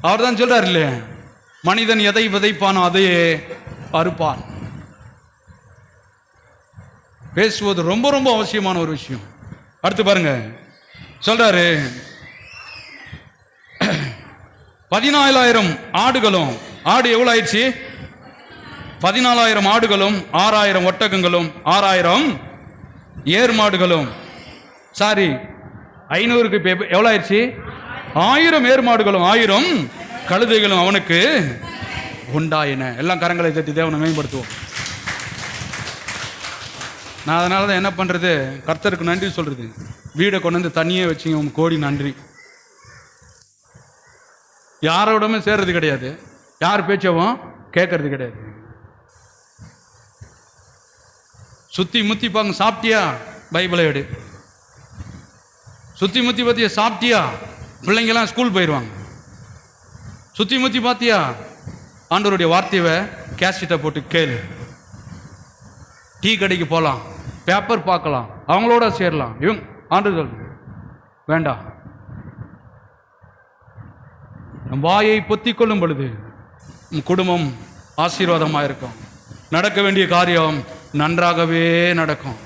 அவர் தான் சொல்றாரு இல்லையா, மனிதன் எதை விதைப்பானோ அதையே அறுப்பான். பேசுவது ரொம்ப ரொம்ப அவசியமான ஒரு விஷயம். அடுத்து பாருங்க, சொல்றாரு 14,000 ஆடுகளும், ஆடு எவ்வளவு ஆயிடுச்சு? 14,000 ஆடுகளும் 6,000 ஒட்டகங்களும் 6,000 ஏர் மாடுகளும், சாரி 500க்கு எவ்வளவு ஆயிடுச்சு? 1000 ஏர் மாடுகளும் 1000 கழுதைகளும் அவனுக்கு உண்டாயின. எல்லாம் கரங்களை தட்டி தேவனை மேம்படுத்துவோம். நான் அதனால தான் என்ன பண்றது, கர்த்தருக்கு நன்றி சொல்றது. வீடை கொண்டு வந்து தண்ணியே வச்சுங்க, உங்க கோடி நன்றி. யாரோடமே சேர்றது கிடையாது, யார் பேச்சவும் கேட்கறது கிடையாது. சுத்தி முத்தி பாங்க, சாப்பிட்டியா பைபிளை எடு, சுத்தி முத்தி பார்த்தியா சாப்பிட்டியா, பிள்ளைங்கெல்லாம் ஸ்கூல் போயிடுவாங்க. சுத்தி முத்தி பார்த்தியா, ஆண்டவருடைய வார்த்தையை கேசட்டை போட்டு கேளு. டீ கடைக்கு போகலாம், பேப்பர் பார்க்கலாம், அவங்களோட சேரலாம். இவங்க ஆண்டவர் வேண்டாம். நம் வாயை பொத்திக் கொள்ளும் பொழுது குடும்பம் ஆசீர்வாதமாக இருக்கும். நடக்க வேண்டிய காரியம் நன்றாகவே நடக்கும்.